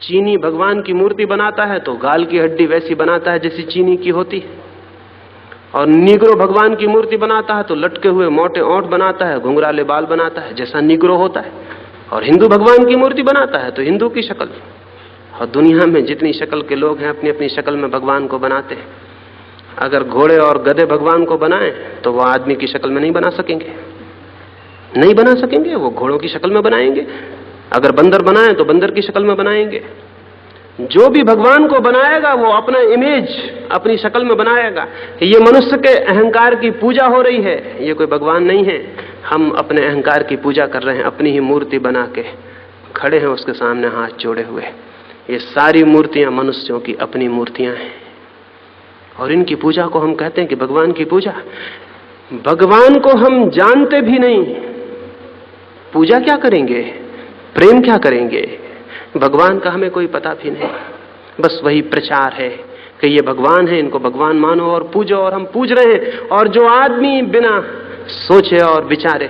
चीनी भगवान की मूर्ति बनाता है तो गाल की हड्डी वैसी बनाता है जैसी चीनी की होती है, और नीग्रो भगवान की मूर्ति बनाता है तो लटके हुए मोटे ओंठ बनाता है, घुंघराले बाल बनाता है जैसा नीग्रो होता है। और हिंदू भगवान की मूर्ति बनाता है तो हिंदू की शक्ल। और दुनिया में जितनी शक्ल के लोग हैं अपनी अपनी शक्ल में भगवान को बनाते हैं। अगर घोड़े और गधे भगवान को बनाएं तो वो आदमी की शक्ल में नहीं बना सकेंगे, नहीं बना सकेंगे, वो घोड़ों की शक्ल में बनाएंगे। अगर बंदर बनाएं तो बंदर की शक्ल में बनाएंगे। जो भी भगवान को बनाएगा वो अपना इमेज अपनी शक्ल में बनाएगा। ये मनुष्य के अहंकार की पूजा हो रही है, ये कोई भगवान नहीं है। हम अपने अहंकार की पूजा कर रहे हैं, अपनी ही मूर्ति बना के खड़े हैं उसके सामने हाथ जोड़े हुए। ये सारी मूर्तियां मनुष्यों की अपनी मूर्तियां हैं, और इनकी पूजा को हम कहते हैं कि भगवान की पूजा। भगवान को हम जानते भी नहीं, पूजा क्या करेंगे, प्रेम क्या करेंगे? भगवान का हमें कोई पता भी नहीं। बस वही प्रचार है कि ये भगवान है, इनको भगवान मानो और पूजो, और हम पूज रहे हैं। और जो आदमी बिना सोचे और विचारे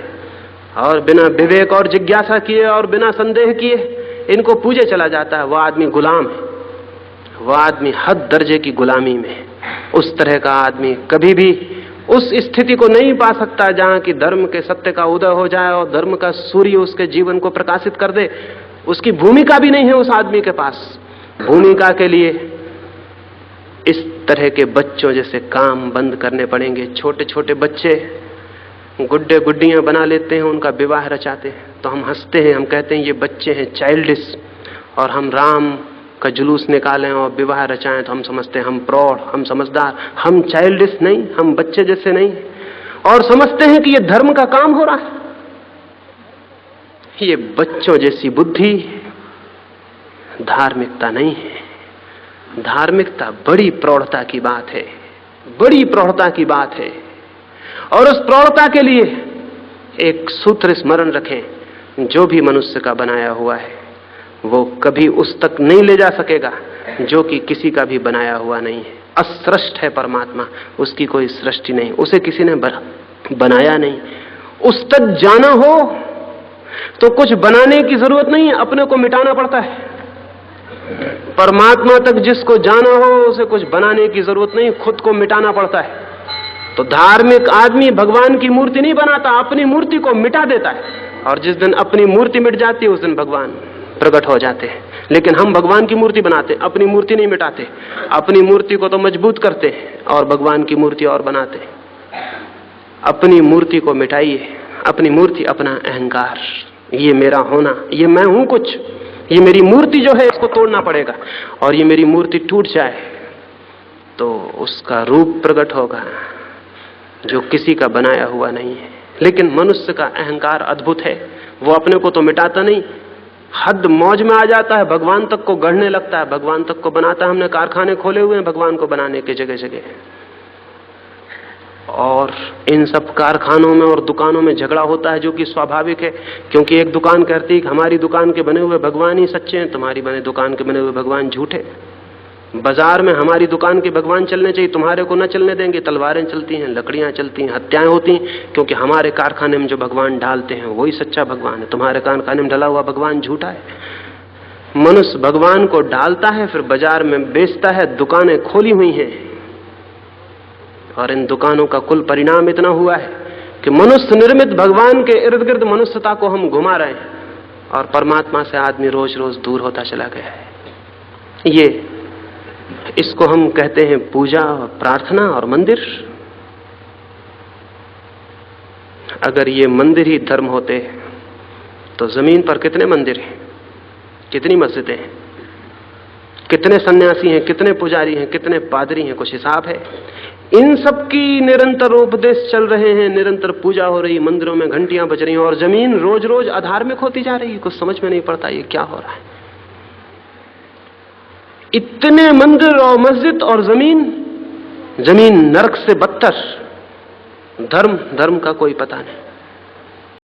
और बिना विवेक और जिज्ञासा किए और बिना संदेह किए इनको पूजे चला जाता है, वह आदमी गुलाम है, वह आदमी हद दर्जे की गुलामी में है। उस तरह का आदमी कभी भी उस स्थिति को नहीं पा सकता जहां कि धर्म के सत्य का उदय हो जाए और धर्म का सूर्य उसके जीवन को प्रकाशित कर दे। उसकी भूमिका भी नहीं है उस आदमी के पास। भूमिका के लिए इस तरह के बच्चों जैसे काम बंद करने पड़ेंगे। छोटे छोटे बच्चे गुड्डे गुड्डियां बना लेते हैं, उनका विवाह रचाते हैं, तो हम हंसते हैं, हम कहते हैं ये बच्चे हैं चाइल्डिश। और हम राम का जुलूस निकालें और विवाह रचाएं तो हम समझते हैं हम प्रौढ़, हम समझदार। हम चाइल्डिश नहीं, हम बच्चे जैसे नहीं, और समझते हैं कि ये धर्म का काम हो रहा है। ये बच्चों जैसी बुद्धि धार्मिकता नहीं है। धार्मिकता बड़ी प्रौढ़ता की बात है, बड़ी प्रौढ़ता की बात है। और उस प्रौढ़ता के लिए एक सूत्र स्मरण रखें, जो भी मनुष्य का बनाया हुआ है वो कभी उस तक नहीं ले जा सकेगा जो कि किसी का भी बनाया हुआ नहीं है। असृष्ट है परमात्मा, उसकी कोई सृष्टि नहीं, उसे किसी ने बनाया नहीं। उस तक जाना हो तो कुछ बनाने की जरूरत नहीं है, अपने को मिटाना पड़ता है। परमात्मा तक जिसको जाना हो उसे कुछ बनाने की जरूरत नहीं, खुद को मिटाना पड़ता है। तो धार्मिक आदमी भगवान की मूर्ति नहीं बनाता, अपनी मूर्ति को मिटा देता है। और जिस दिन अपनी मूर्ति मिट जाती है उस दिन भगवान प्रकट हो जाते हैं। लेकिन हम भगवान की मूर्ति बनाते, अपनी मूर्ति नहीं मिटाते। अपनी मूर्ति को तो मजबूत करते और भगवान की मूर्ति और बनाते। अपनी मूर्ति को मिटाइए, अपनी मूर्ति अपना अहंकार, ये मेरा होना, ये मैं हूं कुछ, ये मेरी मूर्ति जो है इसको तोड़ना पड़ेगा। और ये मेरी मूर्ति टूट जाए तो उसका रूप प्रकट होगा जो किसी का बनाया हुआ नहीं है। लेकिन मनुष्य का अहंकार अद्भुत है, वो अपने को तो मिटाता नहीं, हद मौज में आ जाता है, भगवान तक को गढ़ने लगता है, भगवान तक को बनाता है। हमने कारखाने खोले हुए हैं भगवान को बनाने के जगह जगह, और इन सब कारखानों में और दुकानों में झगड़ा होता है जो कि स्वाभाविक है। क्योंकि एक दुकान कहती है कि हमारी दुकान के बने हुए भगवान ही सच्चे हैं, तुम्हारी दुकान के बने हुए भगवान झूठे। बाजार में हमारी दुकान के भगवान चलने चाहिए, तुम्हारे को न चलने देंगे। तलवारें चलती हैं, लकड़ियां चलती हैं, हत्याएं होती हैं, क्योंकि हमारे कारखाने में जो भगवान डालते हैं वही सच्चा भगवान है, तुम्हारे कारखाने में डला हुआ भगवान झूठा है। मनुष्य भगवान को डालता है, फिर बाजार में बेचता है, दुकानें खोली हुई हैं, और इन दुकानों का कुल परिणाम इतना हुआ है कि मनुष्य निर्मित भगवान के इर्द गिर्द मनुष्यता को हम घुमा रहे हैं, और परमात्मा से आदमी रोज रोज दूर होता चला गया है। ये इसको हम कहते हैं पूजा और प्रार्थना और मंदिर। अगर ये मंदिर ही धर्म होते तो जमीन पर कितने मंदिर हैं, कितनी मस्जिदें हैं, कितने सन्यासी हैं, कितने पुजारी हैं, कितने पादरी हैं, कुछ हिसाब है? इन सब की निरंतर उपदेश चल रहे हैं, निरंतर पूजा हो रही, मंदिरों में घंटियां बज रही हैं, और जमीन रोज रोज अधार्मिक होती जा रही है। कुछ समझ में नहीं पड़ता ये क्या हो रहा है। इतने मंदिर और मस्जिद और जमीन नरक से बदतर। धर्म का कोई पता नहीं।